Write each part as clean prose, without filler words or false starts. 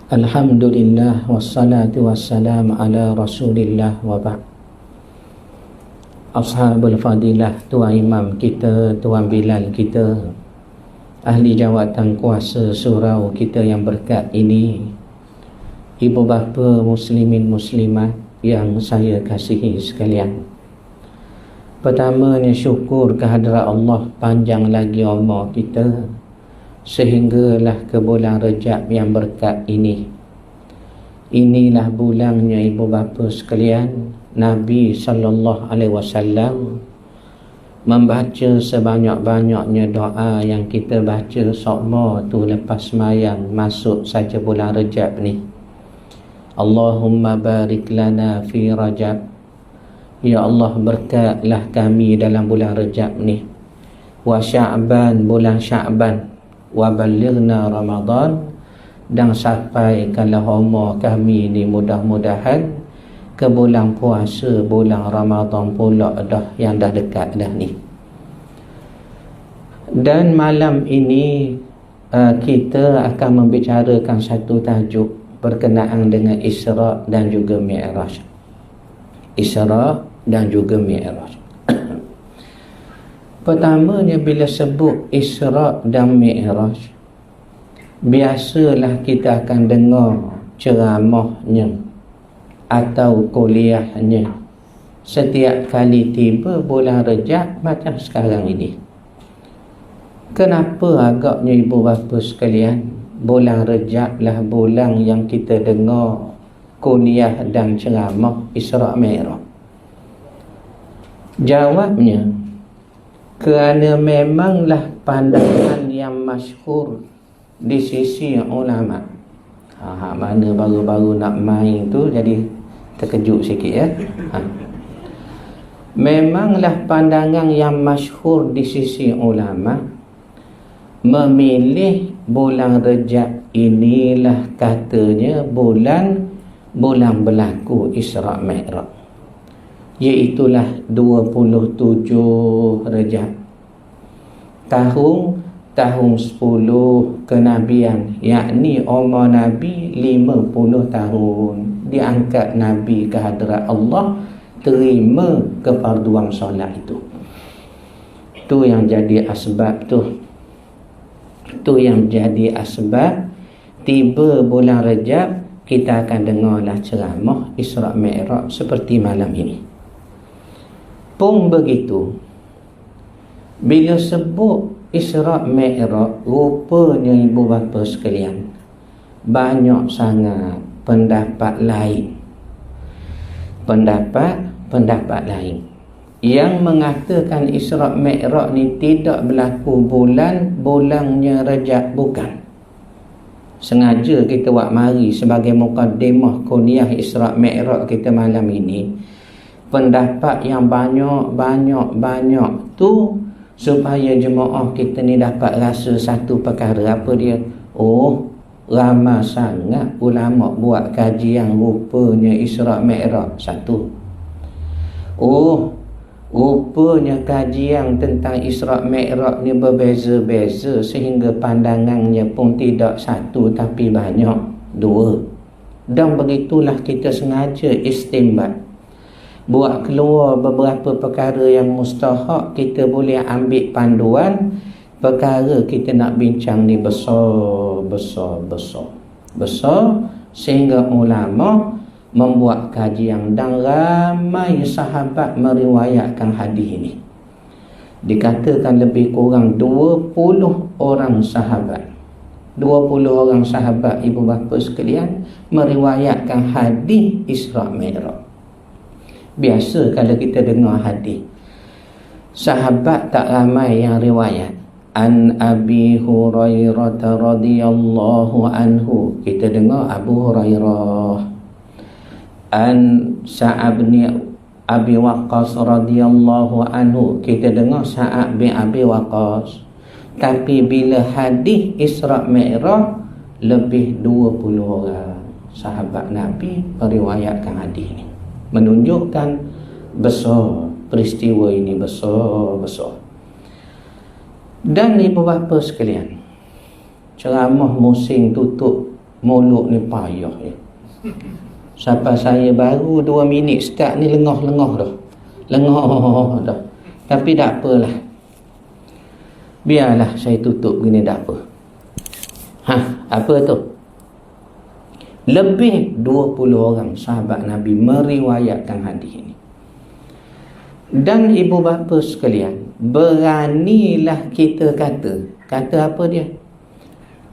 Alhamdulillah wassalatu wassalam ala Rasulillah wa ba'd. Ashabul fadilah, Tuan Imam kita, Tuan Bilal kita, ahli jawatan kuasa surau kita yang berkat ini, ibu bapa muslimin muslimat yang saya kasihi sekalian. Pertamanya syukur kehadrat Allah, panjang lagi umur kita sehinggalah ke bulan Rejab yang berkat ini. Inilah bulannya ibu bapa sekalian, Nabi SAW membaca sebanyak-banyaknya doa yang kita baca sokma tu lepas semayang masuk saja bulan Rejab ni. Allahumma barik lana fi Rajab, ya Allah berkatlah kami dalam bulan Rejab ni. Wa Sya'ban, bulan Sya'ban. Wa balighna Ramadan, dan sampaikanlah umur kami ni mudah-mudahan ke bulan puasa, bulan Ramadan pula dah yang dah dekat dah ni. Dan malam ini kita akan membicarakan satu tajuk berkenaan dengan Isra' dan juga Mi'raj. Isra' dan juga Mi'raj. Pertamanya, bila sebut Isra' dan Mi'raj, biasalah kita akan dengar ceramahnya atau kuliahnya setiap kali tiba bulan Rejab macam sekarang ini. Kenapa agaknya ibu bapa sekalian, bulan Rejab lah bulan yang kita dengar kuliah dan ceramah Isra' Mi'raj? Jawabnya, kerana memanglah pandangan yang masyhur di sisi ulama. Mana baru-baru nak main tu jadi terkejut sikit ya. Memanglah pandangan yang masyhur di sisi ulama memilih bulan Rejab inilah katanya bulan berlaku Isra' Mi'raj, iaitulah 27 Rejab tahun 10 kenabian, yakni umur Nabi 50 tahun. Diangkat Nabi ke hadrat Allah, terima kefarduan solat itu. Tu yang jadi asbab yang jadi asbab tiba bulan Rejab kita akan dengarlah ceramah Isra' Mi'raj seperti malam ini. Pun begitu, bila sebut Isra' Mi'raj, rupanya ibu bapa sekalian, banyak sangat pendapat lain yang mengatakan Isra' Mi'raj ni tidak berlaku bulannya Rejab. Bukan. Sengaja kita buat mari sebagai mukaddimah kuliah Isra' Mi'raj kita malam ini, pendapat yang banyak tu supaya jemaah kita ni dapat rasa satu perkara. Apa dia? Oh, ramai sangat ulama buat kajian rupanya Isra' Mi'raj. Satu. Oh, rupanya kajian tentang Isra' Mi'raj ni berbeza-beza sehingga pandangannya pun tidak satu tapi banyak. Dua. Dan begitulah kita sengaja istinbat, buat keluar beberapa perkara yang mustahak kita boleh ambil panduan. Perkara kita nak bincang ni besar sehingga ulama membuat kajian dan ramai sahabat meriwayatkan hadis ini. Dikatakan lebih kurang 20 orang sahabat, 20 orang sahabat ibu bapa sekalian meriwayatkan hadis Isra' Mi'raj. Biasa kalau kita dengar hadis, sahabat tak ramai yang riwayat. An Abi Hurairah radhiyallahu anhu, kita dengar Abu Hurairah. An Sa'ad bin Abi Waqqas radhiyallahu anhu, kita dengar Sa'ad bin Abi Waqqas. Tapi bila hadis Isra' Mi'raj, lebih 20 orang sahabat Nabi meriwayatkan hadis ini, menunjukkan besar peristiwa ini, besar. Dan ibu bapa sekalian, ceramah musim tutup mulut ni payah ya. Sampai saya baru 2 minit start ni lengah-lengah dah. Lengah dah. Tapi tak apalah. Biarlah saya tutup gini, tak apa. Apa tu? Lebih 20 orang sahabat Nabi meriwayatkan hadis ini. Dan ibu bapa sekalian, beranilah kita kata apa dia?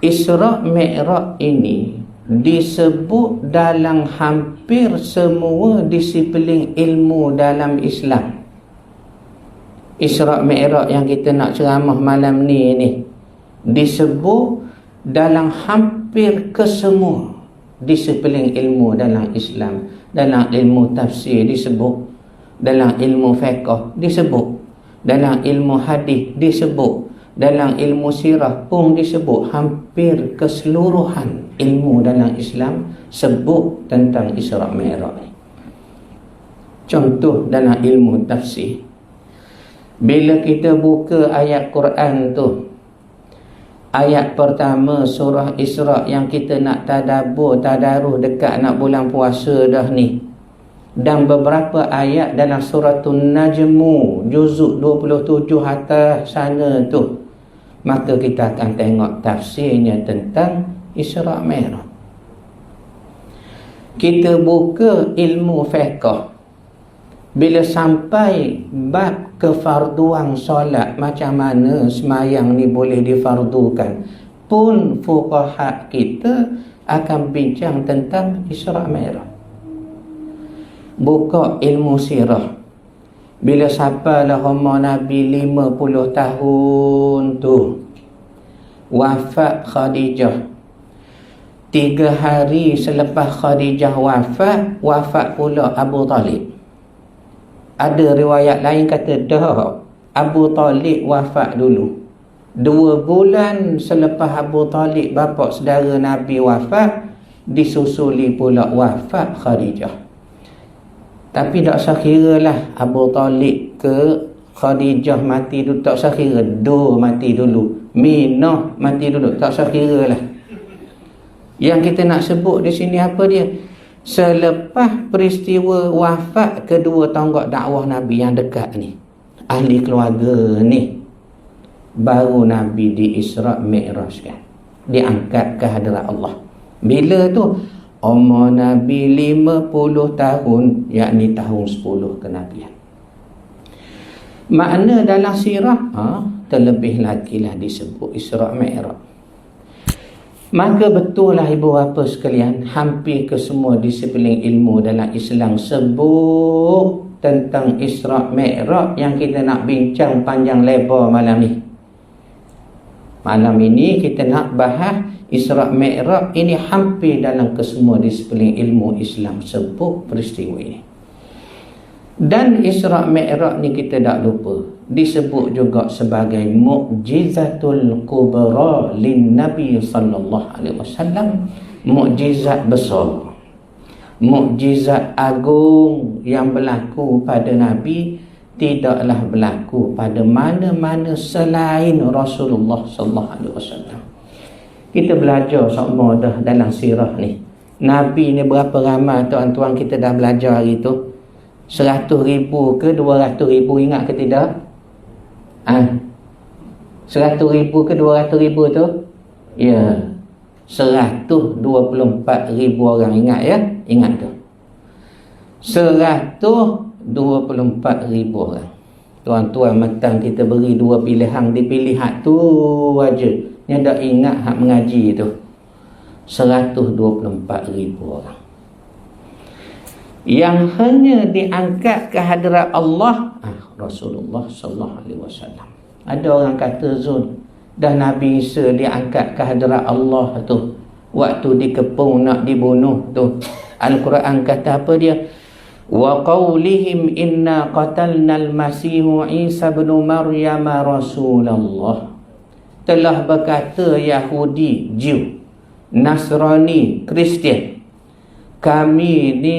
Isra' Mi'raj ini disebut dalam hampir semua disiplin ilmu dalam Islam. Isra' Mi'raj yang kita nak ceramah malam ni disebut dalam hampir kesemua disiplin ilmu dalam Islam. Dalam ilmu tafsir disebut, dalam ilmu fiqh disebut, dalam ilmu hadis disebut, dalam ilmu sirah pun disebut. Hampir keseluruhan ilmu dalam Islam sebut tentang Isra' Mi'raj. Contoh dalam ilmu tafsir, bila kita buka ayat Quran tu, ayat pertama surah Isra' yang kita nak tadaruh dekat nak bulan puasa dah ni, dan beberapa ayat dalam suratul Najmu juzuk 27 atas sana tu, maka kita akan tengok tafsirnya tentang Isra' Mi'raj. Kita buka ilmu fiqh, bila sampai bab kefarduan solat, macam mana semayang ni boleh difardukan, pun fuqaha kita akan bincang tentang Isra' Mi'raj. Buka ilmu sirah, bila sampailah umur Nabi 50 tahun tu, wafat Khadijah. 3 hari selepas Khadijah wafat pula Abu Talib. Ada riwayat lain kata dah, Abu Talib wafat dulu. 2 bulan selepas Abu Talib bapa saudara Nabi wafat, disusuli pula wafat Khadijah. Tapi tak usah kira lah Abu Talib ke Khadijah mati dulu, tak usah kira. Mati dulu, Minah mati dulu, tak usah kira lah. Yang kita nak sebut di sini apa dia? Selepas peristiwa wafat kedua tonggak dakwah Nabi yang dekat ni, ahli keluarga ni, baru Nabi di Isra' Mi'rajkan, diangkat ke hadirat Allah. Bila tu? Umur Nabi 50 tahun, yakni tahun 10 kenabian. Makna dalam sirah terlebih lagi lah disebut Isra' Mi'raj. Maka betul lah ibu bapa sekalian, hampir ke semua disiplin ilmu dalam Islam sebut tentang Isra' Mi'raj yang kita nak bincang panjang lebar malam ni. Malam ini kita nak bahas Isra' Mi'raj ini. Hampir dalam kesemua disiplin ilmu Islam sebut peristiwa ini. Dan Isra' Mi'raj ni kita tak lupa disebut juga sebagai mukjizatul kubra lin Nabi sallallahu alaihi wasallam, mukjizat besar, mukjizat agung yang berlaku pada Nabi, tidaklah berlaku pada mana-mana selain Rasulullah sallallahu alaihi wasallam. Kita belajar sama dah dalam sirah ni. Nabi ni berapa ramai tuan-tuan kita dah belajar hari tu? 100,000 ke 200,000, ingat ke tidak? 100,000 ke 200,000 tu? Ya, 124,000 orang, ingat ya? Ingat tu. 124,000 orang. Tuan-tuan, matang kita beri 2 pilihan, dipilih hak tu aja. Yang dah ingat hak mengaji tu. 124,000 orang. Yang hanya diangkat ke hadirat Allah Rasulullah sallallahu alaihi wasallam. Ada orang kata Zul, dah Nabi Isa diangkat ke hadirat Allah tu, waktu dikepung nak dibunuh tu. Al-Quran kata apa dia? Wa qawlihim inna qatalna al-masihu Isa ibn Maryam Rasulullah. Telah berkata Yahudi, Jew, Nasrani, Kristian, kami ni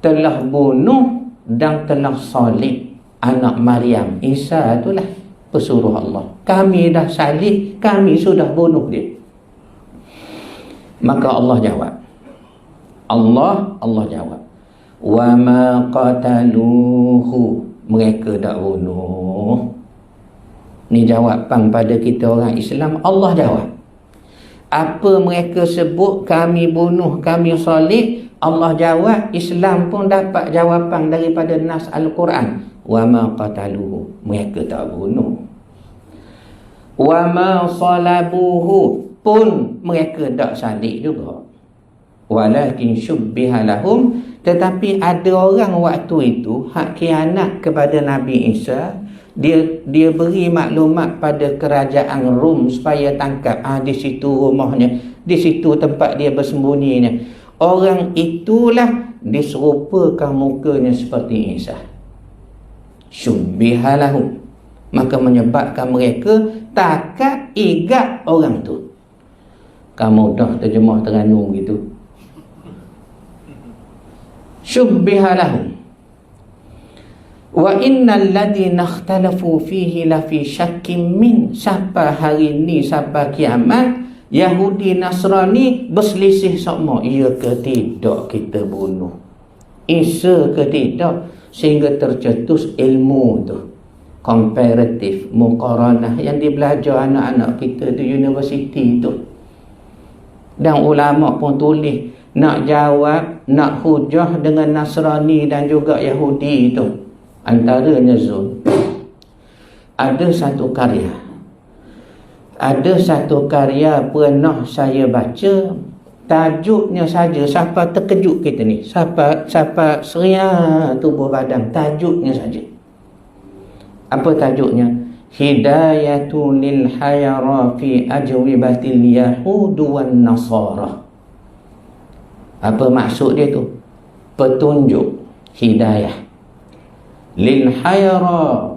telah bunuh dan telah salib anak Maryam. Isa itulah pesuruh Allah. Kami dah salib, kami sudah bunuh dia. Maka Allah jawab. Allah jawab. Wa ma qataluhu, mereka tak bunuh. Ni jawapan pada kita orang Islam. Allah jawab. Apa mereka sebut kami bunuh, kami salib, Allah jawab. Islam pun dapat jawapan daripada nas Al-Quran. Wa ma qataluhu, mereka tak bunuh. Wa ma salabuhu, pun mereka tak salib juga. Walakin syubbiha lahum, tetapi ada orang waktu itu hak khianat kepada Nabi Isa. Dia beri maklumat pada kerajaan Rom supaya tangkap. Di situ rumahnya, di situ tempat dia bersembunyinya. Orang itulah diserupakan mukanya seperti Isa. Syubbiha lahum, maka menyebabkan mereka takat igat orang tu. Kamu dah terjemah Terengganu gitu. Syubbiha lahum. Wa innal ladhina ikhtalafu fihi lafi syakkim min. Sampai hari ni, sampai kiamat, Yahudi Nasrani berselisih sama, iya ke tidak kita bunuh Isa ke tidak, sehingga tercetus ilmu tu, komparatif, muqaranah, yang dibelajar anak-anak kita di universiti tu. Dan ulama pun tulis nak jawab, nak hujah dengan Nasrani dan juga Yahudi itu. Antaranya Zul, ada satu karya pernah saya baca, tajuknya saja siapa terkejut kita ni, siapa seria tubuh badan, tajuknya saja. Apa tajuknya? Hidayatul lil hayara fi ajwibatil yahud wan nasara. Apa maksud dia tu? Petunjuk, hidayah lil hayara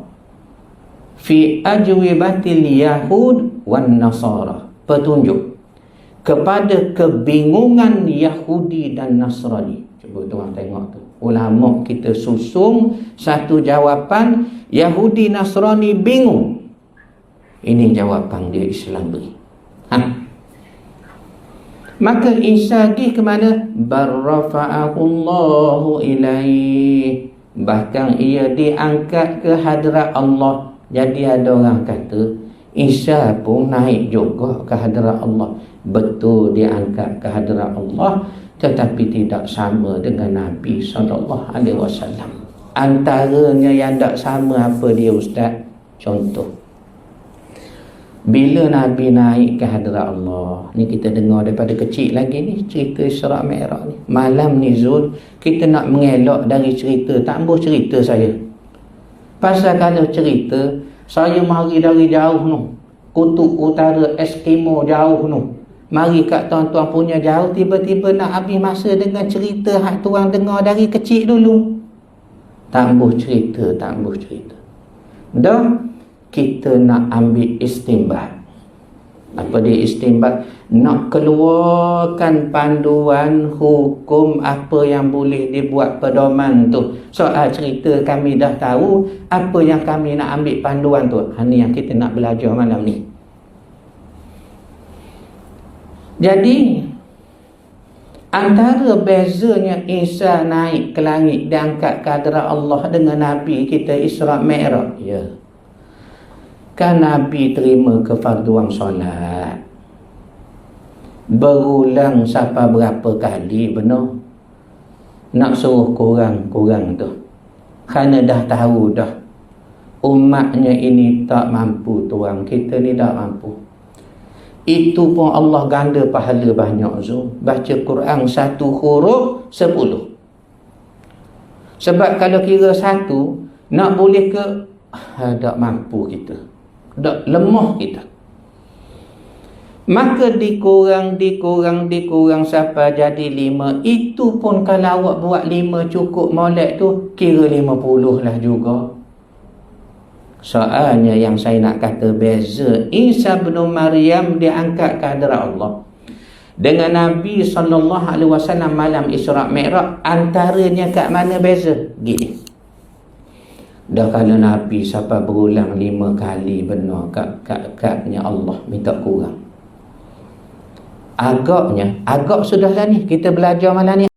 fi ajwibatil yahud wan nasara, petunjuk kepada kebingungan Yahudi dan Nasrani. Cuba tuan tengok tu, ulama kita susung satu jawapan, Yahudi Nasrani bingung, ini jawapan dia Islam beri. Maka Isa pergi ke mana? Barrafa'ahullahu ilaih, bahkan ia diangkat ke hadrat Allah. Jadi ada orang kata Isa pun naik juga ke hadrat Allah. Betul diangkat ke hadrat Allah, tetapi tidak sama dengan Nabi SAW. Antaranya yang tak sama apa dia Ustaz? Contoh, bila Nabi naik ke hadrat Allah, ni kita dengar daripada kecil lagi ni, cerita Isra' Mi'raj ni. Malam ni Zul, kita nak mengelak dari cerita, tak boleh cerita saya. Pasal kalau cerita, saya mari dari jauh nu, kutub utara Eskimo jauh nu, mari kat tuan-tuan punya jauh, tiba-tiba nak habis masa dengan cerita hak tuan dengar dari kecil dulu. Tak boleh cerita. Dah, kita nak ambil istinbat. Apa dia istinbat? Nak keluarkan panduan hukum apa yang boleh dibuat pedoman tu. Soal cerita kami dah tahu, apa yang kami nak ambil panduan tu. Ini yang kita nak belajar malam ni. Jadi antara bezanya Isa naik ke langit dan angkat ke hadrat Allah dengan Nabi kita Isra' Mi'raj, ya, kan Nabi terima kefarduan solat berulang sampai berapa kali, benar? Nak suruh kurang tu, kerana dah tahu dah umatnya ini tak mampu tuan, kita ni tak mampu. Itu pun Allah ganda pahala banyak Zul. Baca Quran satu huruf 10. Sebab kalau kira satu, nak boleh ke? Tak mampu kita, tak lemah kita. Maka dikurang sampai jadi 5. Itu pun kalau awak buat 5 cukup molek tu, kira 50 lah juga. Soalnya yang saya nak kata beza, Isa bin Maryam diangkat ke hadrat Allah dengan Nabi SAW malam Isra' Mi'raj. Antaranya kat mana beza? Gini, dah kalau Nabi sampai berulang 5 kali benar kat Allah minta kurang. Agak sudah lah ni, kita belajar malam ni.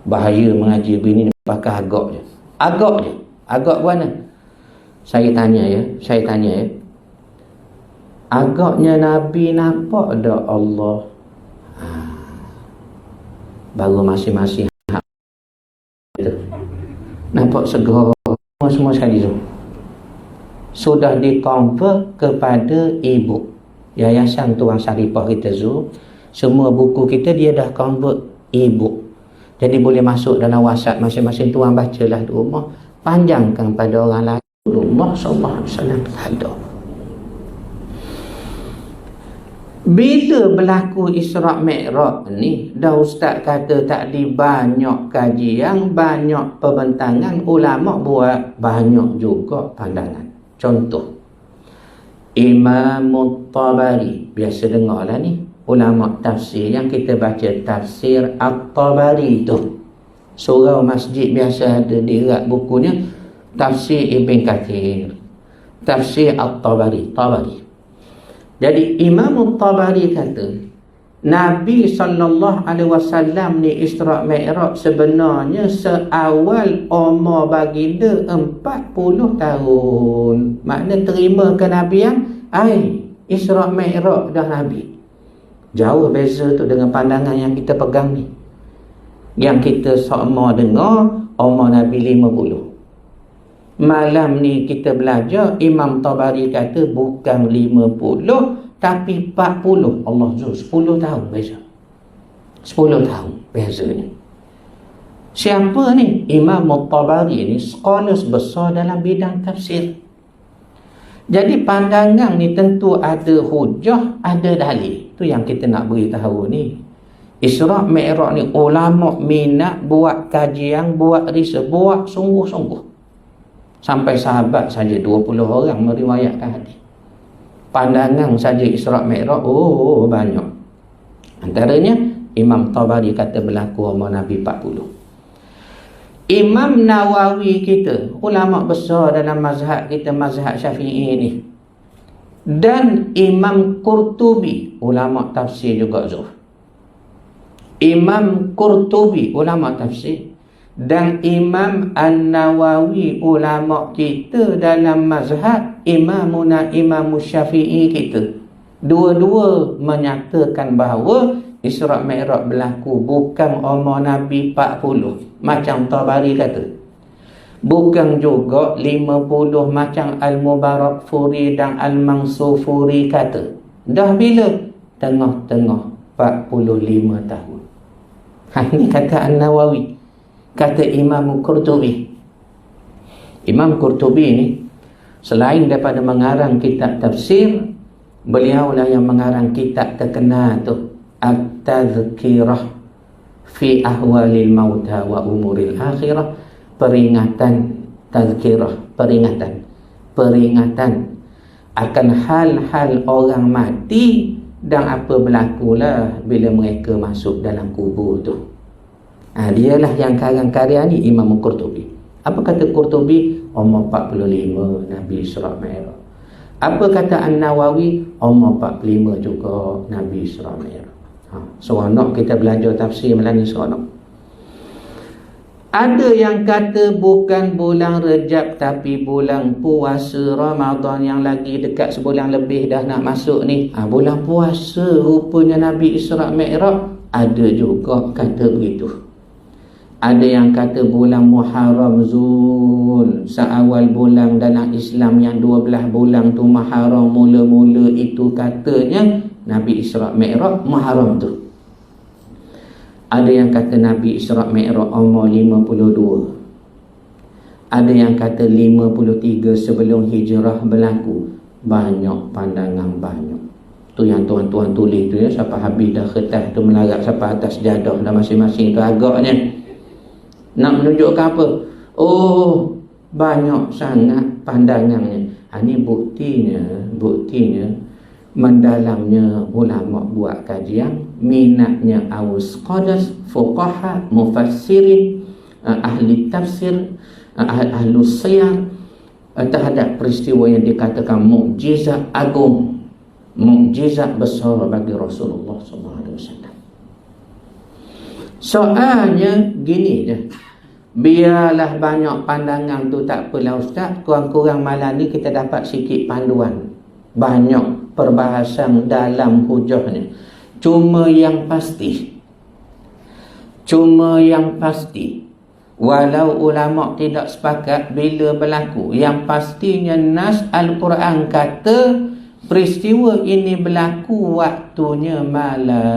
Bahaya mengaji bini pakai agak je. Agak mana? Saya tanya ya. Agaknya Nabi nampak dah Allah. Baru masing-masing nampak segera semua sekali tu. Sudah di-convert kepada ibu. Yayasan Tuan Syarifah kita tu, semua buku kita dia dah convert ibu. Jadi boleh masuk dalam WhatsApp masing-masing tuan bacalah di rumah. Panjangkan pada orang lain. Rasulullah SAW ada. Bila berlaku Isra' Mi'raj ni, dah Ustaz kata tak di banyak kajian, banyak perbentangan, ulama buat banyak juga pandangan. Contoh, Imam Tabari, biasa dengar lah ni, ulama tafsir yang kita baca tafsir At-Tabari tu. Surau masjid biasa ada di rak bukunya, tafsir Ibn Kathir, tafsir At-Tabari. Jadi Imam Tabari kata Nabi SAW ni Isra' Mi'raj sebenarnya seawal umur baginda 40 tahun. Makna terima kenabian, Isra' Mi'raj dah Nabi. Jauh beza tu dengan pandangan yang kita pegang ni. Yang kita sama dengar umur Nabi 50. Malam ni kita belajar Imam Tabari kata bukan 50 tapi 40. Allah Zul, 10 tahun beza. 10 tahun bezanya. Siapa ni? Imam Tabari ni scholars besar dalam bidang tafsir. Jadi pandangan ni tentu ada hujah, ada dalil. Tu yang kita nak beritahu ni. Isra' Mi'raj ni ulama minat buat kajian, buat riset, buat sungguh-sungguh. Sampai sahabat saja 20 orang meriwayatkan hadis. Pandangan saja Isra' Mi'raj banyak. Antaranya Imam Tabari kata berlaku umur Nabi 40. Imam Nawawi kita, ulama besar dalam mazhab kita, mazhab Syafi'i ni. Dan Imam Qurtubi, ulama tafsir juga Zuh. Imam Qurtubi, ulama tafsir. Dan Imam An-Nawawi, ulama kita dalam mazhab Imamuna Imam Syafi'i kita. Dua-dua menyatakan bahawa Isra' Mi'raj berlaku bukan umur Nabi 40 macam Tabari kata. Bukan juga 50 macam Al-Mubarak Furi dan Al-Mansur Furi kata. Dah bila? Tengah-tengah 45 tahun. Ini kata An-Nawawi. Kata Imam Qurtubi. Imam Qurtubi ni selain daripada mengarang kitab tafsir, beliaulah yang mengarang kitab terkenal tu At-Tadhkirah fi Ahwalil Mauta wa Umuril Akhirah. Peringatan, tazkirah, peringatan akan hal-hal orang mati dan apa berlakulah bila mereka masuk dalam kubur tu. Dialah yang karang karya ni Imam Qurtubi. Apa kata Qurtubi? Umur 45 Nabi Isra' Mi'raj. Apa kata An-Nawawi? Umur 45 juga Nabi Isra' Mi'raj. Seronok kita belajar tafsir malam ni, seronok. Ada yang kata bukan bulan Rejab tapi bulan puasa Ramadan yang lagi dekat sebulan lebih dah nak masuk ni. Bulan puasa rupanya Nabi Isra' Mi'raj. Ada juga kata begitu. Ada yang kata bulan Muharram Zul, seawal bulan dalam Islam yang 12 bulan tu Muharram mula-mula itu katanya Nabi Isra' Mi'raj Muharram tu. Ada yang kata Nabi Isra' Mi'raj umur 52. Ada yang kata 53 sebelum hijrah berlaku. Banyak pandangan, banyak. Tu yang tuan-tuan tulis tu ya, siapa habis dah kertas tu melarat siapa atas jadah dah masing-masing tu agaknya. Nak menunjukkan apa? Banyak sangat pandangannya. Ini buktinya mendalamnya ulama buat kajian, minatnya aus qadas, fuqaha, mufassirin, ahli tafsir, ahli siyar terhadap peristiwa yang dikatakan mukjizat agung. mukjizat besar bagi Rasulullah SAW. Soalnya gini je, biarlah banyak pandangan tu tak apalah Ustaz, kurang-kurang malam ni kita dapat sikit panduan. Banyak perbahasan dalam hujahnya. Cuma yang pasti, walau ulama tidak sepakat bila berlaku, yang pastinya nas Al-Quran kata peristiwa ini berlaku waktunya malam.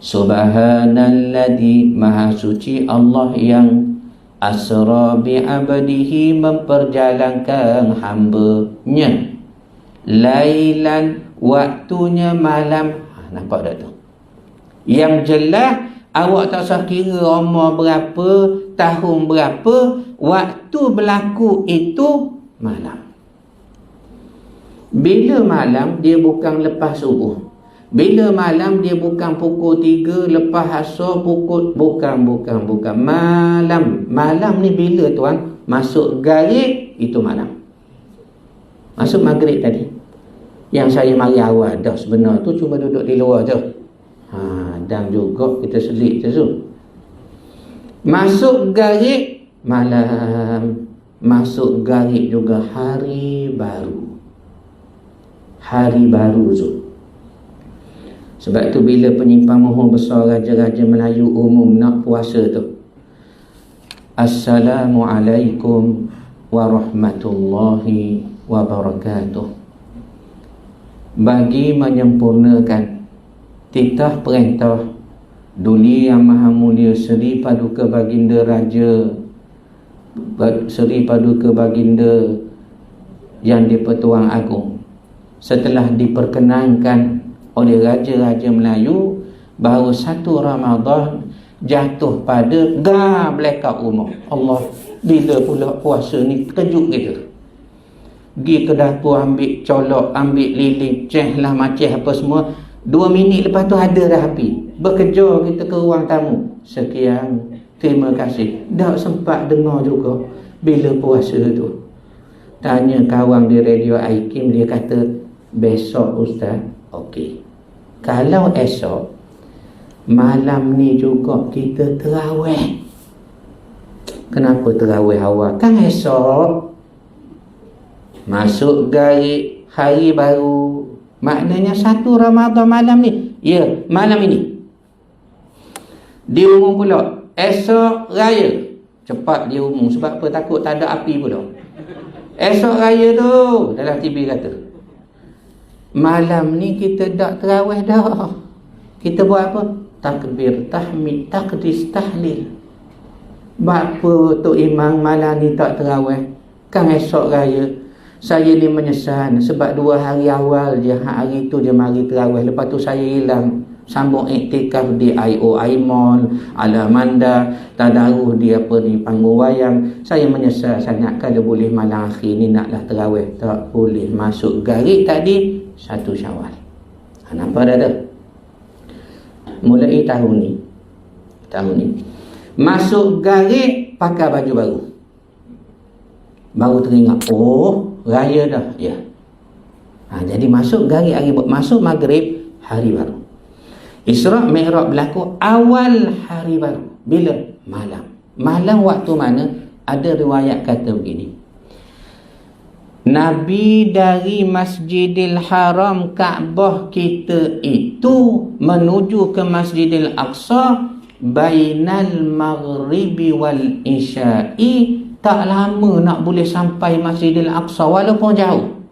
Subhanalladzi, maha suci Allah yang asra bi'abdihi, memperjalankan hambanya, lailan, waktunya malam. Nampak tak tu? Yang jelas awak tak usah kira umur berapa, tahun berapa, waktu berlaku itu malam. Bila malam, dia bukan lepas subuh. Bila malam, dia bukan pukul 3 lepas asar, bukan. Malam ni bila tuan? Masuk garib, itu malam. Masuk maghrib tadi, yang saya mari awal dah sebenar tu cuma duduk di luar tu. Dan juga kita selit tu. Masuk garib malam, masuk garib juga hari baru. Hari baru tu. Sebab tu bila penyimpan mohon besar raja-raja Melayu umum nak puasa tu, Assalamualaikum warahmatullahi wabarakatuh, bagi menyempurnakan titah perintah Duli Yang Maha Mulia Seri Paduka Baginda Yang di-Pertuan Agong, setelah diperkenankan oleh raja-raja Melayu bahawa 1 Ramadan jatuh pada blackout umum. Allah, bila pula puasa ni kejut gitu. Pergi ke dapur ambil colok, ambil lilin, ceh lah maceh apa semua, 2 minit lepas tu ada dah api. Bekerja kita ke ruang tamu. Sekian, terima kasih. Tak sempat dengar juga bila puasa tu. Tanya kawan di radio Aikim, dia kata besok Ustaz. Okey. Kalau esok malam ni juga kita terawih. Kenapa terawih awal? Kan esok masuk garib hari baru. Maknanya 1 Ramadan malam ni. Ya, malam ini. Diumum pula esok raya. Cepat dia umum. Sebab apa? Takut tak ada api pula. Esok raya tu, dalam TV kata, malam ni kita tak terawih dah. Kita buat apa? Takbir, tahmid, takdis, tahlil. Bapa Tok Imam malam ni tak terawih, kan esok raya. Saya ni menyesal sebab 2 hari awal je, hari tu je mari terawih. Lepas tu saya hilang, sambung iktikaf di IOI Mall, Alamanda, tadaruh di panggung wayang. Saya menyesal sangat. Kalau boleh malam akhir ni naklah terawih, tak boleh. Masuk garib tadi 1 Syawal. Nampak dah? Mulai tahun ni masuk garib pakai baju baru. Baru teringat, oh raya dah. Ya. Jadi masuk garib masuk maghrib hari baru. Isra' Mi'raj berlaku awal hari baru. Bila? Malam waktu mana? Ada riwayat kata begini, Nabi dari Masjidil Haram Kaabah kita itu menuju ke Masjidil Aqsa bainal maghribi wal isya'i, tak lama nak boleh sampai Masjidil Aqsa walaupun jauh.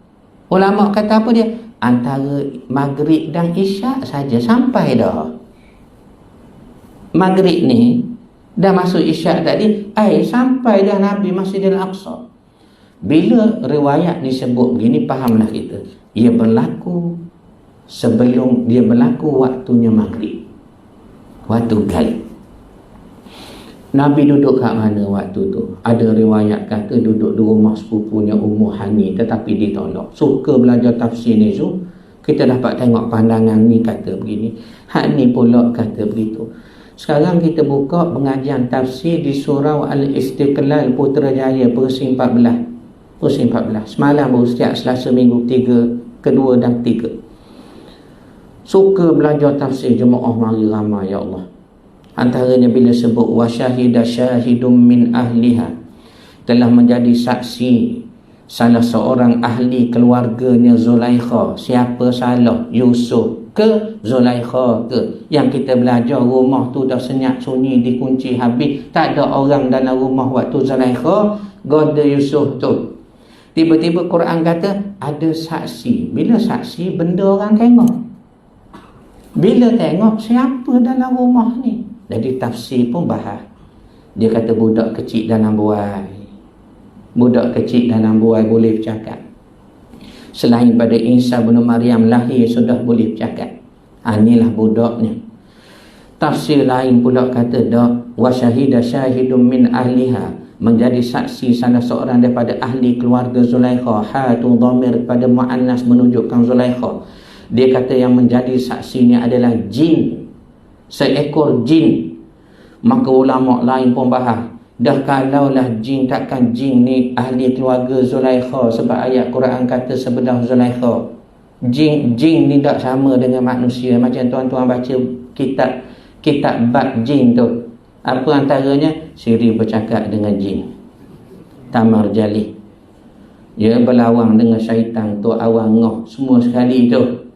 Ulama kata apa dia? Antara maghrib dan isyak saja sampai dah. Maghrib ni dah masuk isyak tadi, sampai dah Nabi Masjidil Aqsa. Bila riwayat ni sebut begini, fahamlah kita, ia berlaku sebelum dia berlaku waktunya maghrib, waktu galib. Nabi duduk kat mana waktu tu? Ada riwayat kata duduk di rumah sepupunya Ummu Hani, tetapi ditolak. Suka belajar tafsir ni tu, kita dapat tengok pandangan ni kata begini, hak ni pula kata begitu. Sekarang kita buka pengajian tafsir di surau Al-Istiqlal Putrajaya Persi 14. Pusing 14. Semalam baru setiap Selasa minggu 3, kedua dan 3. Suka belajar tafsir jemaah mari ramai ya Allah. Antaranya bila sebut wa syahida syahidum min ahliha, telah menjadi saksi salah seorang ahli keluarganya Zulaikha. Siapa salah? Yusuf ke Zulaikha ke? Yang kita belajar rumah tu dah senyap sunyi, dikunci habis, tak ada orang dalam rumah waktu Zulaikha goda Yusuf tu. Tiba-tiba Quran kata ada saksi. Bila saksi, benda orang tengok. Bila tengok, siapa dalam rumah ni? Jadi tafsir pun bahas. Dia kata budak kecil dalam buai. Budak kecil dalam buai boleh bercakap. Selain pada Isa bin Maryam lahir sudah boleh bercakap. Inilah budaknya. Tafsir lain pula kata dak wa syahida syahidum min ahliha, menjadi saksi salah seorang daripada ahli keluarga Zulaikha. Ha tu dhamir pada muannas menunjukkan Zulaikha. Dia kata yang menjadi saksi ni adalah jin, seekor jin. Maka ulama lain pun bahas, dah kalaulah jin, takkan jin ni ahli keluarga Zulaikha, sebab ayat Quran kata sebelah Zulaikha. Jin ni tak sama dengan manusia. Macam tuan-tuan baca kitab bab jin tu, apa antaranya? Siri bercakap dengan jin, Tamar Jalih, dia berlawang dengan syaitan tu, awang ngoh, semua sekali tu.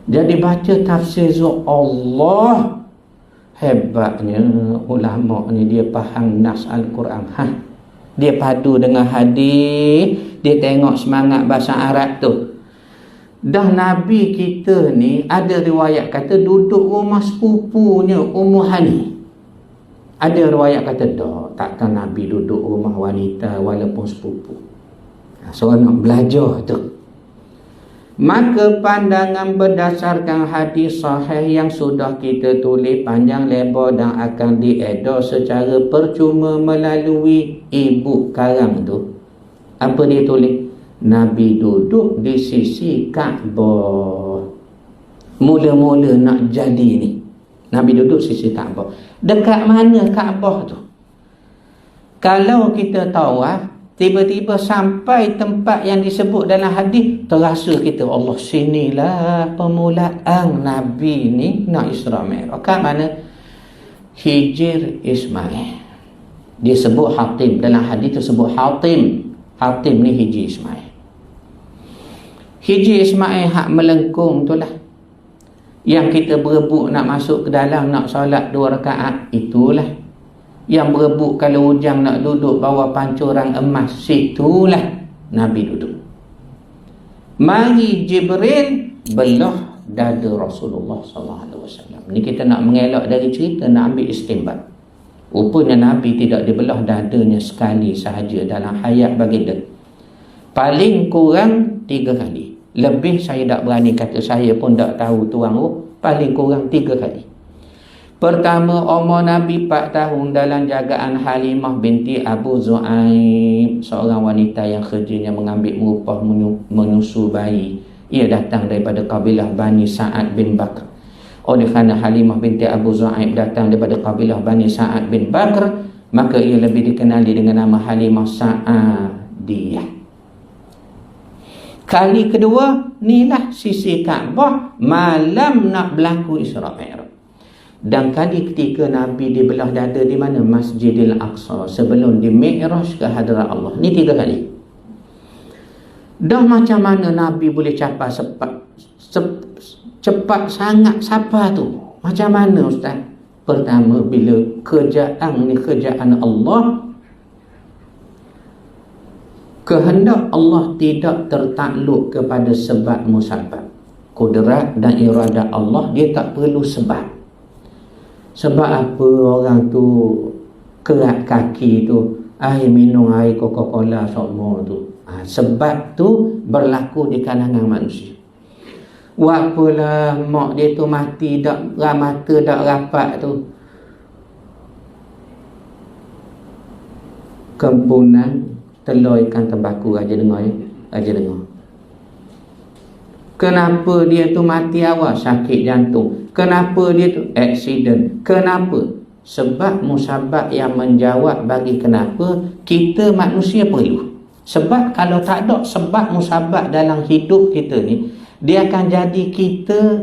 Jadi baca tafsir Allah, hebatnya ulama ni, dia faham nas Al-Quran. Dia padu dengan hadis, dia tengok semangat bahasa Arab tu. Dah Nabi kita ni ada riwayat kata duduk rumah sepupunya Ummu Hani. Ada riwayat kata takkan Nabi duduk rumah wanita walaupun sepupu. So nak belajar tu. Maka pandangan berdasarkan hadis sahih yang sudah kita tulis panjang lebar dan akan diedar secara percuma melalui ibu karang tu. Apa dia tulis? Nabi duduk di sisi Kaabah. Mula-mula nak jadi ni, Nabi duduk sisi Kaabah. Dekat mana Kaabah tu? Kalau kita tawaf, tiba-tiba sampai tempat yang disebut dalam hadis, terasa kita, Allah, sinilah permulaan Nabi ni nak Isra Mi'raj. Kat mana? Hijr Ismail. Dia sebut Hatim. Dalam hadis tersebut Hatim. Hatim ni Hijr Ismail. Hijr Ismail hak melengkung tu lah, yang kita berebut nak masuk ke dalam, nak solat 2 rakaat, itulah. Yang berebut kalau hujang nak duduk bawah pancuran emas, situlah Nabi duduk. Mari Jibril belah dada Rasulullah SAW. Ni kita nak mengelak dari cerita, nak ambil istinbat. Rupanya Nabi tidak dibelah dadanya sekali sahaja dalam hayat baginda. Paling kurang 3 kali. Lebih saya tak berani kata, saya pun tak tahu tuan. Paling kurang 3 kali. Pertama, umur Nabi 4 tahun dalam jagaan Halimah binti Abu Zu'aib, seorang wanita yang kerjanya mengambil merupah menyusu bayi. Ia datang daripada kabilah Bani Sa'ad bin Bakr. Oleh kerana Halimah binti Abu Zu'aib datang daripada kabilah Bani Sa'ad bin Bakr, maka ia lebih dikenali dengan nama Halimah Sa'adiyah. Kali kedua, inilah sisi Kaabah malam nak berlaku Isra Mi'raj. Dan kali ketiga Nabi dibelah dada di mana? Masjidil Aqsa, sebelum di Mi'raj ke hadrat Allah. Ni 3 kali. Dah macam mana Nabi boleh capai cepat sangat siapa tu? Macam mana Ustaz? Pertama, bila kerjaan ni kerjaan Allah, kehendak Allah tidak tertakluk kepada sebab musabab. Kudrat dan iradat Allah, dia tak perlu sebab. Sebab apa orang tu kerat kaki tu, air minum air Coca-Cola semua tu, sebab tu berlaku di kalangan manusia. Wapalah mak dia tu mati dak mata dak rapat tu, kempunan telur ikan tembaku. Raja dengar ya, raja dengar. Kenapa dia tu mati awal? Sakit jantung. Kenapa dia tu? Aksiden. Kenapa? sebab musabab yang menjawab bagi kenapa kita manusia perlu. Sebab kalau tak ada sebab musabab dalam hidup kita ni, dia akan jadi kita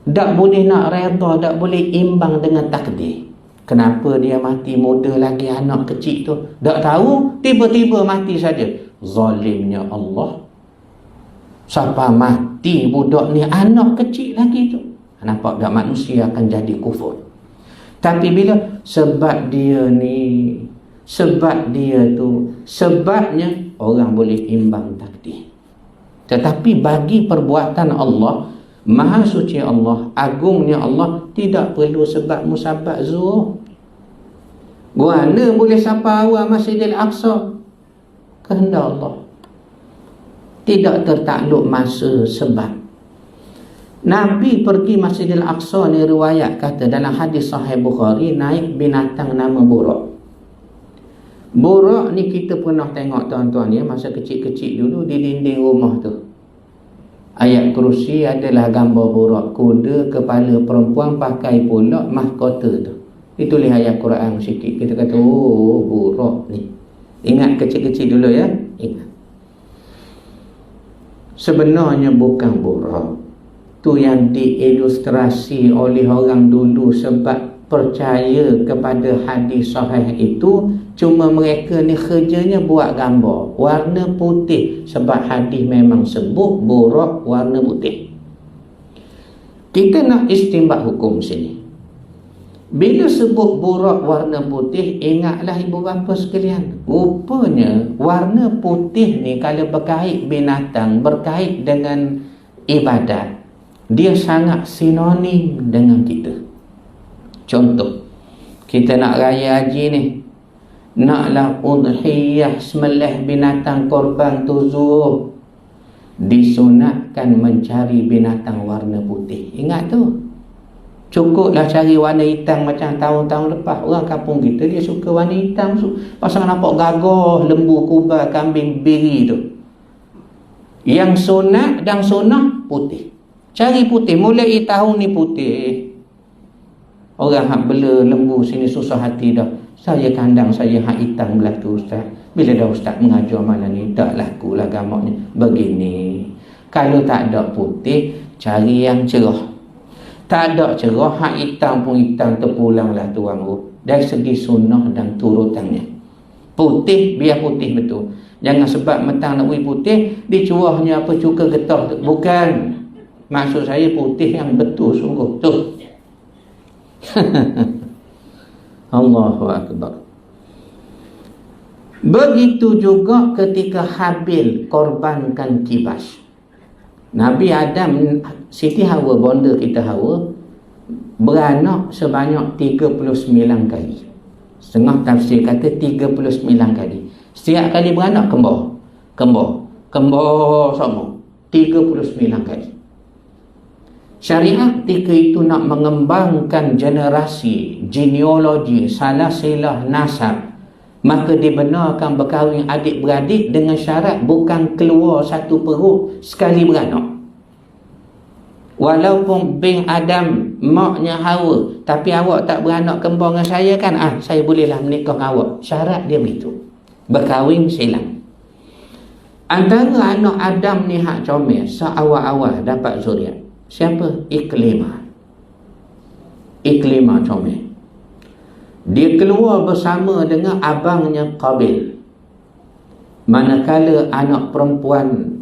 tak boleh nak redha, tak boleh imbang dengan takdir. Kenapa dia mati muda lagi anak kecil tu? Tak tahu, tiba-tiba mati saja. Zalimnya Allah. Siapa mati budak ni anak kecil lagi tu? Nampak tak manusia akan jadi kufur. Tapi bila sebab dia ni, sebab dia tu, sebabnya orang boleh imbang takdir. Tetapi bagi perbuatan Allah, Maha suci Allah, agungnya Allah, tidak perlu sebab musabab zuhur. Guana boleh sapa awal Masjidil Aqsa? Kehendak Allah. Tidak tertakluk masa sebab. Nabi pergi Masjidil Aqsa ni, riwayat kata dalam hadis Sahih Bukhari, naik binatang nama buraq. Buraq ni kita pernah tengok tuan-tuan ya, masa kecil-kecil dulu di dinding rumah tu. Ayat kerusi adalah gambar buraq, kuda, kepala perempuan, pakai pula mahkota tu. Itu lihat ayat Quran sikit. Kita kata, oh buraq ni. Ingat kecil-kecil dulu ya. Ingat. Sebenarnya bukan buraq. Tu yang diilustrasi oleh orang dulu sebab percaya kepada hadis sahih itu. Cuma mereka ni kerjanya buat gambar warna putih, sebab hadis memang sebut buraq warna putih. Kita nak istinbat hukum sini. Bila sebut buraq warna putih, ingatlah ibu bapa sekalian, rupanya warna putih ni kalau berkait binatang, berkait dengan ibadat, dia sangat sinonim dengan kita. Contoh, kita nak raya haji ni, naklah udhiyah, sembelih binatang korban tuzur, disunatkan mencari binatang warna putih. Ingat tu. Cukuplah cari warna hitam macam tahun-tahun lepas. Orang kampung kita dia suka warna hitam tu. Pasal nampak gagah, lembu, kubar, kambing, biri tu. Yang sunat dan sunnah putih. Cari putih. Mulai tahun ni putih. Orang hak bela lembu sini susah hati dah. Saya kandang saya hak hitam belah tu ustaz. Bila dah ustaz mengajar malam ni, tak laku lah gamaknya. Begini. Kalau tak ada putih, cari yang cerah. Tak ada cerah, hak hitam pun hitam, terpulanglah tuan guru. Dari segi sunnah dan turutannya. Putih, biar putih betul. Jangan sebab mentang nak putih, dicuahnya apa cuka getah. Bukan. Maksud saya putih yang betul sungguh. Tu. Allahu Akbar. Begitu juga ketika Habil korbankan kibas. Nabi Adam, Siti Hawa, bonda kita Hawa, beranak sebanyak 39 kali. Setengah tafsir kata 39 kali. Setiap kali beranak kembar. Kembar sama. 39 kali. Syariat ketika itu nak mengembangkan generasi, genealogi, salasilah nasab, maka dibenarkan berkahwin adik-beradik dengan syarat bukan keluar satu perut sekali beranak. Walaupun bin Adam maknya Hawa, tapi awak tak beranak kembar dengan saya kan, saya bolehlah menikah dengan awak. Syarat dia begitu, berkahwin silang. Antara anak Adam ni hak comel, seawal-awal dapat zuriat. Siapa? Iklimah comel. Dia keluar bersama dengan abangnya Qabil. Manakala anak perempuan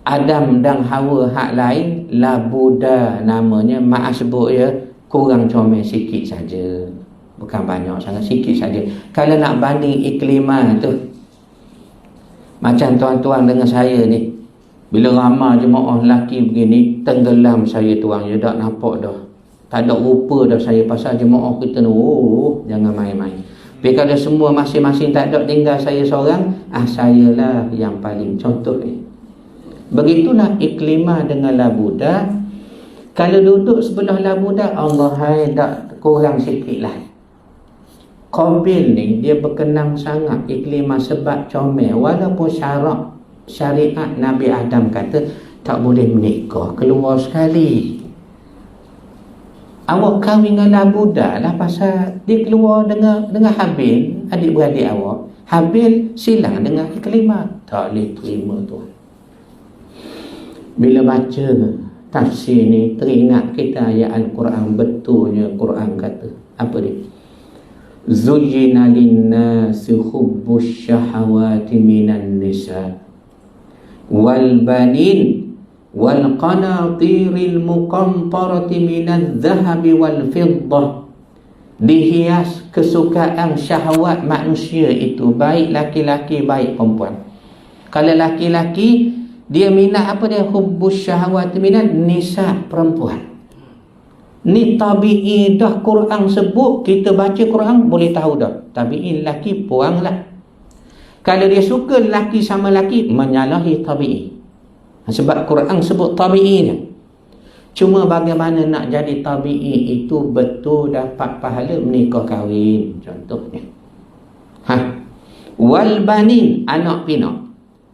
Adam dan Hawa hak lain, Labuda namanya, maaf sebut ya, kurang comel sikit saja. Bukan banyak sangat, sikit saja. Kalau nak banding Iklimah tu, macam tuan-tuan dengan saya ni, bila ramai jemaah lelaki begini, tenggelam saya tuan, dia tak nampak dah. Tak ada rupa dah saya pasal jemaah kita ni. Jangan main-main. Tapi kalau semua masing-masing tak ada, tinggal saya seorang, sayalah yang paling contoh ni. Begitulah Iklimah dengan Labuda. Kalau duduk sebelah Labuda, Allah hai tak kurang sikit lah. Qabil ni dia berkenang sangat Iklimah sebab comel. Walaupun syariat Nabi Adam kata tak boleh menikah keluar sekali. Awak kahwin dengan budak lah pasal dia keluar dengan Habil, adik-beradik awak. Habil silang dengan Ikrimah. Tak boleh terima tu. Bila baca tafsir ni, teringat kita ayat Al-Quran. Betulnya Quran kata apa dia? Zuyyina linnasi hubbus syahawati minan nisa wal banin wal qanatiril muqantarati minadh dhahabi wal fiddah. Dihias kesukaan syahwat manusia itu, baik laki-laki baik perempuan. Kalau laki-laki dia minat apa dia? Hubbus syahwat minat nisa, perempuan. Ni tabi'i dah Quran sebut, kita baca Quran boleh tahu dah. Tabi'i lelaki puanglah. Kalau dia suka lelaki sama lelaki, menyalahi tabi'i. Sebab Quran sebut tabi'inya. Cuma bagaimana nak jadi tabi'i itu betul dapat pahala menikah kahwin. Contohnya. Wal banin, anak pinak.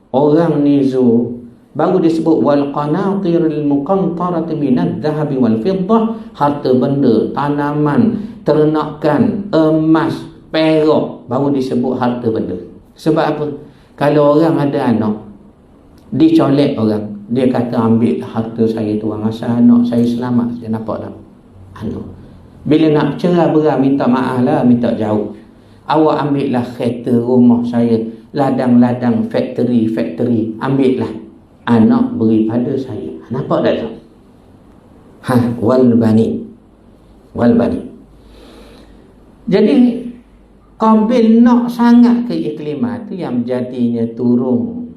Orang nizu. Baru disebut wal qanatiril muqantarati minadh dhahabi wal fiddah. Harta benda, tanaman, ternakan, emas, perak. Baru disebut harta benda. Sebab apa? Kalau orang ada anak, dicolek orang, dia kata ambil harta saya tuan, asal anak saya selamat. Saya nampak tak? Anak. Bila nak cerai berai, minta maaf lah, minta jauh. Awak ambil lah kereta, rumah saya, ladang-ladang, factory, ambil lah. Anak beri pada saya. Nampak tak tu? Wal bani. Jadi Qabil nak sangat ke Ikrimah tu yang jadinya turun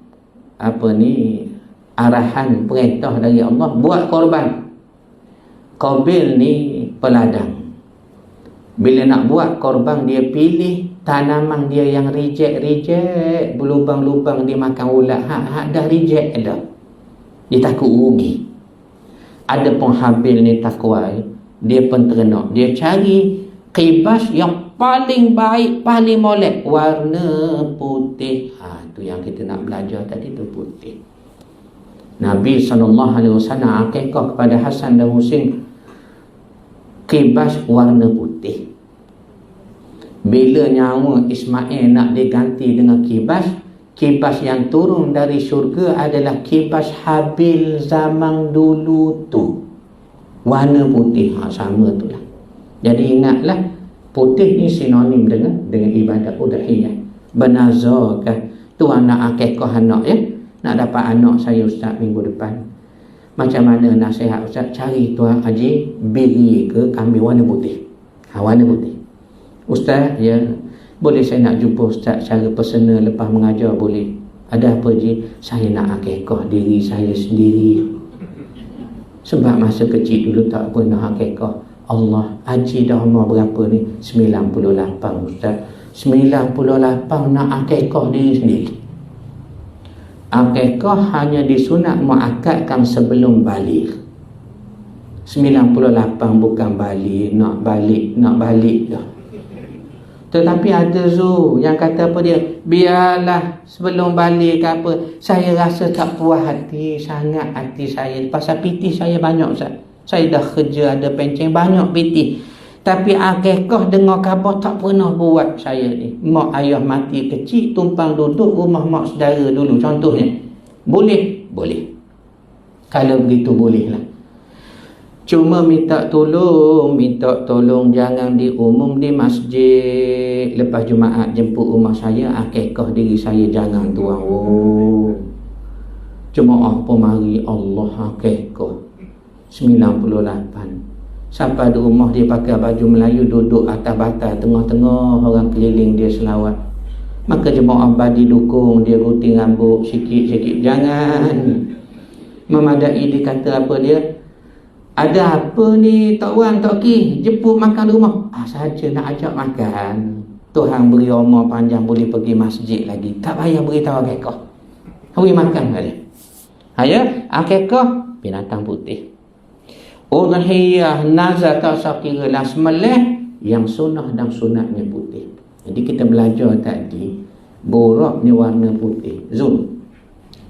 arahan perintah dari Allah buat korban. Qabil ni peladang. Bila nak buat korban, dia pilih tanaman dia yang reject, berlubang-lubang dia makan ulat. Dah reject dah. Dia takut rugi. Ada pun Habil ni takwa, dia pun ternak. Dia cari kibas yang paling baik, paling molek, warna putih. Tu yang kita nak belajar tadi tu, putih. Nabi SAW akikah kepada Hasan dan Husin, kibas warna putih. Bila nyawa Ismail nak diganti dengan kibas yang turun dari syurga adalah kibas Habil zaman dulu tu. Warna putih, sama tu lah. Jadi ingatlah, putih ni sinonim dengan ibadat udhiyah. Benazarkah tuan nak akikah anak ya? Nak dapat anak saya Ustaz minggu depan. Macam mana nasihat Ustaz? Cari tuan haji biri ke kambing warna putih. Warna putih. Ustaz, ya, boleh saya nak jumpa Ustaz secara personal lepas mengajar? Boleh. Ada apa je? Saya nak akikah diri saya sendiri. Sebab masa kecil dulu tak pernah akikah. Allah, haji dah umur berapa ni? 98 Ustaz. 98 nak akikah diri sendiri. Akikah hanya disunat muakkadkan sebelum balik. 98 bukan balik, nak balik dah. Tetapi ada yang kata apa dia? Biarlah sebelum balik ke apa, saya rasa tak puas hati sangat hati saya. Pasal pitih saya banyak Ustaz. Saya dah kerja ada pencen banyak pitih. Tapi akikah dengar khabar tak pernah buat saya ni. Mak ayah mati kecil, tumpang duduk rumah mak saudara dulu contohnya. Boleh? Boleh. Kalau begitu boleh lah. Cuma minta tolong jangan diumum di masjid. Lepas Jumaat jemput rumah saya, akikah diri saya, jangan tuan. Cuma apa mari Allah akikah 98. Sampai di rumah dia pakai baju Melayu, duduk atas batas, tengah-tengah orang keliling dia selawat. Maka jemaah badi dukung dia, gunting rambut sikit-sikit. Jangan memadai dia kata apa dia? Ada apa ni Tok Wan, Tok Ki? Jemput makan di rumah. Saja nak ajak makan. Tuhan beri umur panjang boleh pergi masjid lagi. Tak payah beritahu akikah. Hari makan kali. Akikah binatang putih. Udhiyah nazar tak sakira lah sembelih yang sunnah dan sunatnya putih. Jadi kita belajar tadi, borak ni warna putih. Zoom.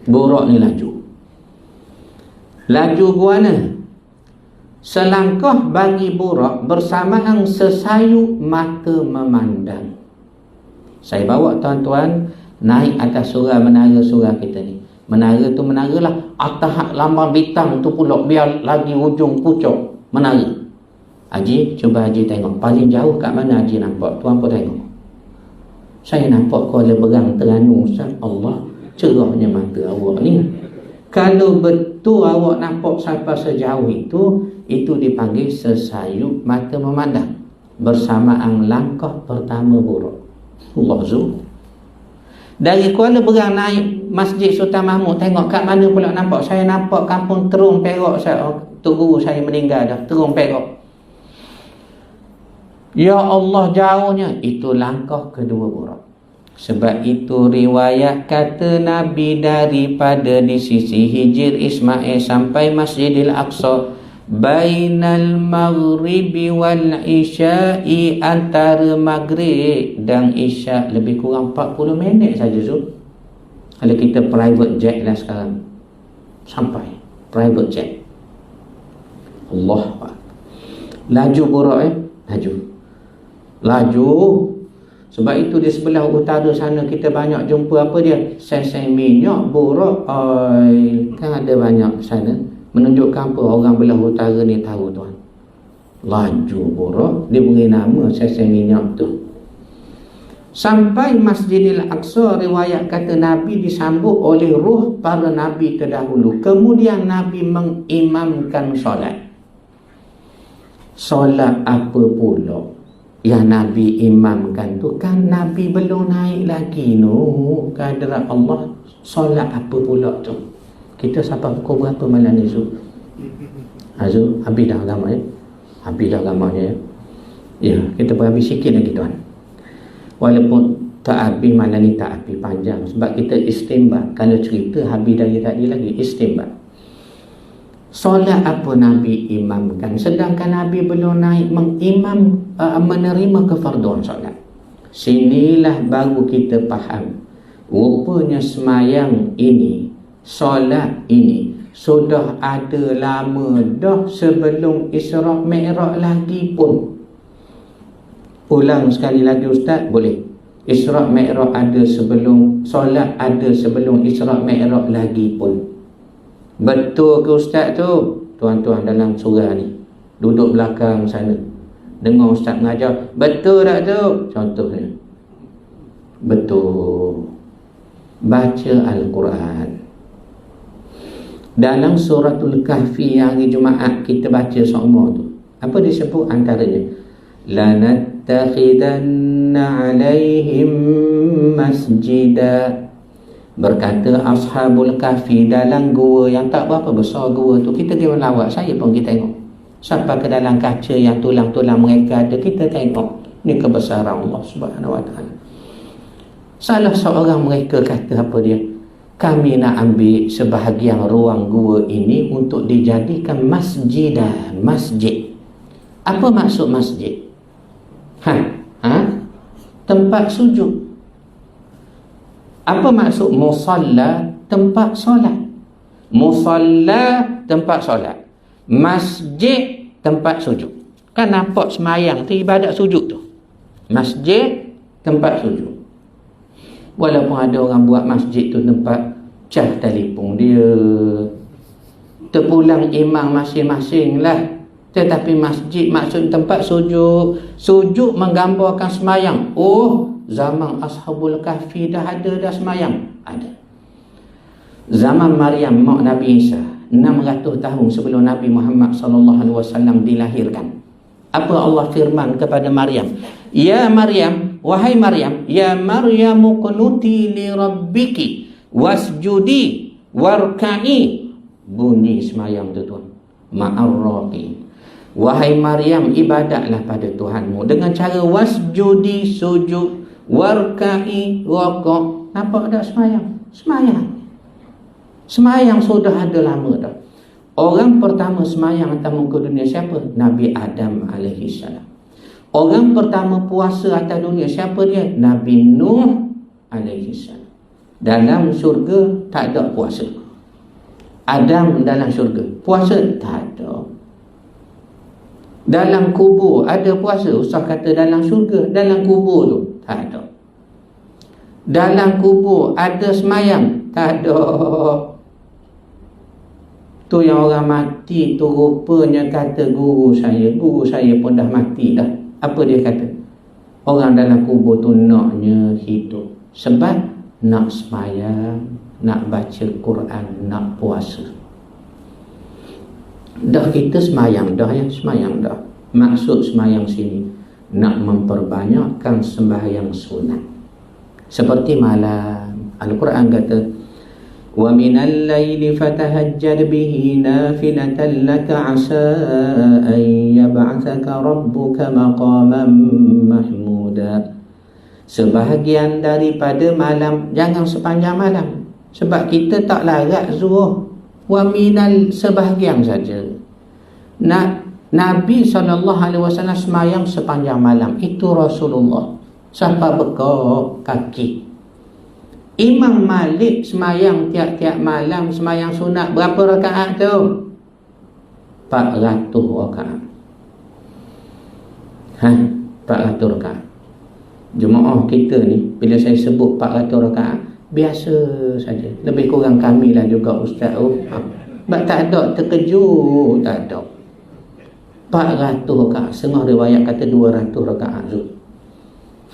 Borak ni laju. Laju ke mana? selangkah bagi burak bersamaan sesayu mata memandang. Saya bawa tuan-tuan naik atas menara surau kita ni. Menara tu menara lah atas lambang bintang tu pula, biar lagi ujung pucuk menara. Haji, cuba Haji tengok paling jauh kat mana Haji nampak? Tuan pun tengok. Saya nampak Kuala Berang, Terengganu. Ustaz, Allah, cerahnya mata awak ni. Kalau betul awak nampak sampai sejauh itu dipanggil sesayu mata memandang bersamaan langkah pertama burak. Allah Zul. Dari Kuala Berang naik Masjid Sultan Mahmud, tengok kat mana pula nampak? Saya nampak kampung Terung Perak. Tu guru saya meninggal dah, Terung Perak. Ya Allah, jauhnya. Itu langkah kedua burak. Sebab itu riwayat kata Nabi daripada di sisi Hijr Ismail sampai Masjidil Aqsa, bainal maghribi wal isya'i, antara maghrib dan isya' lebih kurang 40 minit saja tu. Kalau kita private jet lah sekarang, sampai private jet. Allah, laju burak laju. Sebab itu di sebelah utara sana kita banyak jumpa apa dia, seng-seng minyak, burak oil, kan ada banyak sana. Menunjukkan apa orang belah utara ni tahu tuan. Laju burak, dia beri nama seng-seng minyak tu. Sampai Masjidil Aqsa, riwayat kata Nabi disambut oleh ruh para Nabi terdahulu. Kemudian Nabi mengimamkan solat. Solat apa pula yang Nabi imamkan tu? Kan Nabi belum naik lagi ke hadirat Allah. Solat apa pula tu? Kita sampai pukul berapa malam ni Zul? Azul, habis dah agama ya? Habis dah agamanya ya? Ya, kita berhabis sikit lagi tuan. Walaupun tak habis malam ni, tak habis panjang. Sebab kita istimbat. Kalau cerita habis dari tadi lagi, istimbat. Solat apa Nabi imamkan, sedangkan Nabi belum naik menerima kefarduan solat. Sinilah baru kita faham, rupanya semayang ini, solat ini sudah ada lama dah sebelum Isra' Mi'raj lagi pun. Ulang sekali lagi Ustaz, boleh? Isra' Mi'raj ada sebelum, solat ada sebelum Isra' Mi'raj lagi pun. Betul ke Ustaz tu? Tuan-tuan dalam surau ni, duduk belakang sana, dengar Ustaz mengajar, betul tak tu? Contohnya, betul. Baca Al-Quran. Dalam suratul Kahfi yang hari Jumaat kita baca semua tu, apa disebut antaranya? Lanattakhidanna alaihim masjidah. Berkata Ashabul Kahfi dalam gua yang tak berapa besar gua tu, kita pergi melawat, saya pun pergi tengok. Sampai ke dalam kaca yang tulang-tulang mereka ada, kita tengok. Ni kebesaran Allah Subhanahu Wa Taala. Salah seorang mereka kata apa dia? Kami nak ambil sebahagian ruang gua ini untuk dijadikan masjid. Apa maksud masjid? Tempat sujud. Apa maksud musalla? Tempat solat. Musalla, tempat solat. Masjid, tempat sujud. Kan nampak semayang tu ibadat sujud tu. Masjid, tempat sujud. Walaupun ada orang buat masjid tu tempat cah telefon dia, terpulang imam masing-masing lah. Tetapi masjid maksud tempat sujud. Sujud menggambarkan semayang. Oh, zaman Ashabul Kahfi dah ada dah semayang? Ada. Zaman Maryam mak Nabi Isa, 600 tahun sebelum Nabi Muhammad SAW dilahirkan. Apa Allah firman kepada Maryam? Ya Maryam, wahai Maryam, ya Maryamu qunuti li rabbiki wasjudi warka'i. Bunyi semayang tu tuan, ma'arraqi. Wahai Maryam, ibadatlah pada Tuhanmu dengan cara wasjudi, sujud, warka'i, rokok. Nampak tak semayang? Semayang sudah ada lama dah. Orang pertama semayang atas muka dunia siapa? Nabi Adam AS. Orang pertama puasa atas dunia siapa dia? Nabi Nuh AS. Dalam syurga tak ada puasa. Adam dalam syurga, puasa tak ada. Dalam kubur ada puasa? Ustaz kata dalam syurga. Dalam kubur tu tak ada. Dalam kubur ada semayang? Tak ada. Tu yang orang mati tu rupanya kata guru saya pun dah mati dah. Apa dia kata? Orang dalam kubur tu naknya hidup. Sebab nak semayang, nak baca Quran, nak puasa. Dah kita semayang dah ya, semayang dah. Maksud semayang sini nak memperbanyakkan sembahyang sunat. Seperti malam Al-Quran kata, wa minal laili fatahajjad bihi nafilatan laka asa an yab'athaka rabbuka maqaman mahmuda. Sebahagian daripada malam, jangan sepanjang malam, sebab kita tak larat zuhur. Wa minal, sebahagian saja. Nabi SAW semayang sepanjang malam. Itu Rasulullah. Sampai bekok kaki. Imam Malik semayang tiap-tiap malam, semayang sunat. Berapa rakaat tu? 400 rakaat. 400 rakaat. Jemaah kita ni, bila saya sebut 400 rakaat, biasa saja. Lebih kurang kami lah juga ustaz. Sebab tak ada terkejut, tak ada. 400 rakaat. Setengah riwayat kata 200 rakaat tu.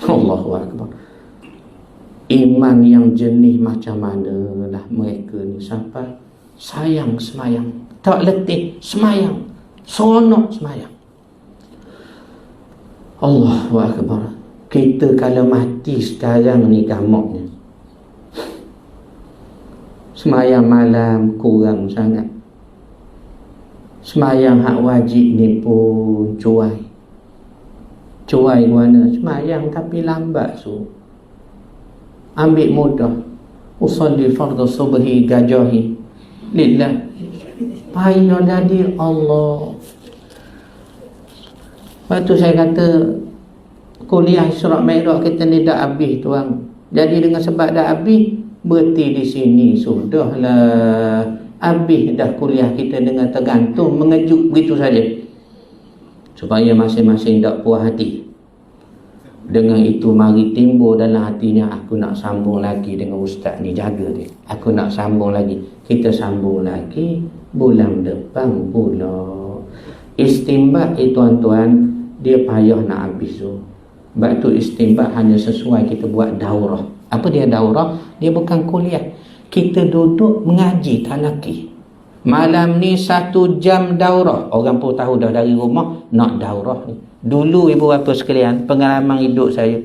Allahu Akbar. Iman yang jenih macam mana lah mereka ni, sampai sayang semayang, tak letih semayang, seronok semayang. Allahu Akbar. Kita kalau mati sekarang ni gamuknya, semayang malam kurang sangat. Semayang hak wajib ni pun cuai. Cuai mana? Semayang tapi lambat so. Ambil mudah. Usalli fardhu subhi gajahi lillah. Payah jadi Allah. Lepas tu saya kata kuliah Isra' Mi'raj kita ni dah habis tuan. Jadi dengan sebab dah habis, berhenti di sini sudahlah. Habis dah kuliah kita dengan tergantung, mengejut begitu saja. Supaya masing-masing tak puas hati. Dengan itu mari timbul dalam hatinya, aku nak sambung lagi dengan ustaz ni, jaga dia. Aku nak sambung lagi. Kita sambung lagi bulan depan pula. Istinbat tuan-tuan, dia payah nak habis tu. Sebab tu istinbat hanya sesuai kita buat daurah. Apa dia daurah? Dia bukan kuliah. Kita duduk mengaji talaki. Malam ni 1 jam daurah. Orang pun tahu dah dari rumah nak daurah ni. Dulu ibu bapa sekalian, pengalaman hidup saya,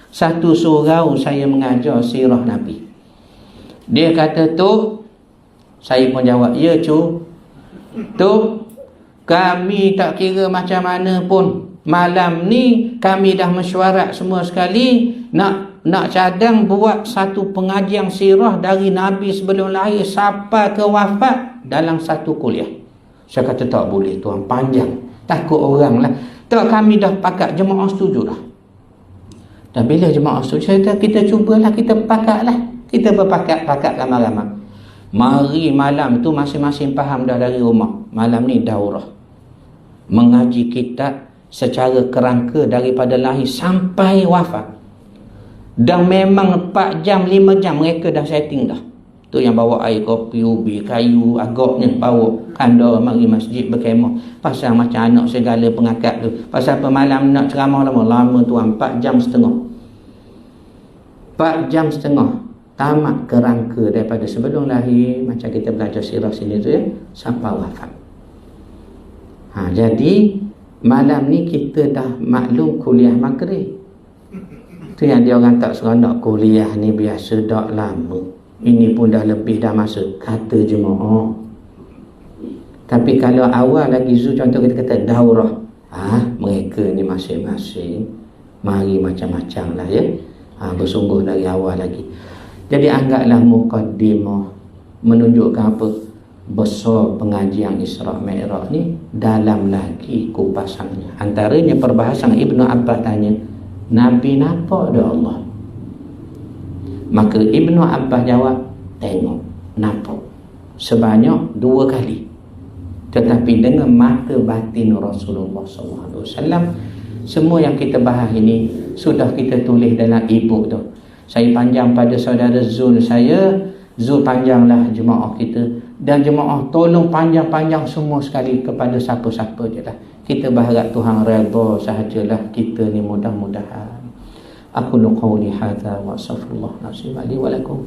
1 surau saya mengajar sirah Nabi. Dia kata, tu, saya pun jawab, ya cu, tu, kami tak kira macam mana pun, malam ni kami dah mesyuarat semua sekali nak cadang buat satu pengajian sirah dari Nabi sebelum lahir sampai ke wafat dalam 1 kuliah. Saya kata tak boleh tuan, panjang, takut orang lah. Tak, kami dah pakat, jemaah setuju dah. Dan bila jemaah setuju, saya kata kita cubalah, kita pakat lah. Kita berpakat ramai-ramai. Mari malam tu masing-masing faham dah dari rumah. Malam ni daurah. Mengaji kitab secara kerangka daripada lahir sampai wafat. Dan memang 4 jam, 5 jam mereka dah setting dah. Tu yang bawa air kopi, ubi, kayu, agaknya bawa kanda mari masjid berkemah. Pasal macam anak segala pengakat tu. Pasal apa malam nak ceramah lama tuan, 4 jam setengah. 4 jam setengah. Tamat kerangka daripada sebelum lahir, macam kita belajar sirah sini tu ya, sampai wafat. Jadi malam ni kita dah maklum kuliah maghrib. Tu yang dia orang tak seronok, kuliah ni biasa dak lama. Ini pun dah lebih dah masa, kata jemaah. Tapi kalau awal lagi contoh kita kata daurah, mereka ni masing-masing mari macam-macam lah ya. Bersungguh dari awal lagi. Jadi anggaplah muqaddimah menunjukkan apa? Besar pengajian Isra' Mi'raj ni, dalam lagi kupasannya. Antaranya perbahasan Ibnu Abbas tanya, Nabi nampak dah Allah? Maka Ibnu Abbas jawab, tengok, nampak. Sebanyak 2 kali. tetapi dengan mata batin Rasulullah SAW. Semua yang kita bahas ini sudah kita tulis dalam e-book tu. Saya panjang pada saudara Zul saya, Zul panjanglah jemaah kita, dan jemaah tolong panjang-panjang semua sekali kepada siapa-siapa je lah. Kita berharap Tuhan redha sahajalah kita ni, mudah-mudahan. Aku qawli hadza wa astaghfirullah li wa lakum.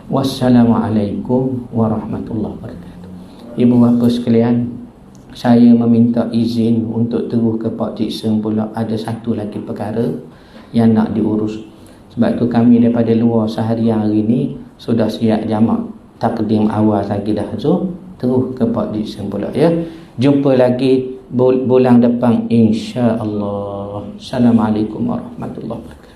Wassalamualaikum warahmatullahi wabarakatuh. Ibu bapa sekalian, saya meminta izin untuk terus ke Pak Cik Seng pula. Ada satu lagi perkara yang nak diurus. Sebab tu kami daripada luar seharian hari ni sudah siap jamak takdim awal lagi dah tu. Terus ke Pak Cik Seng pula ya. Jumpa lagi bulan depan insya-Allah. Assalamualaikum warahmatullahi wabarakatuh.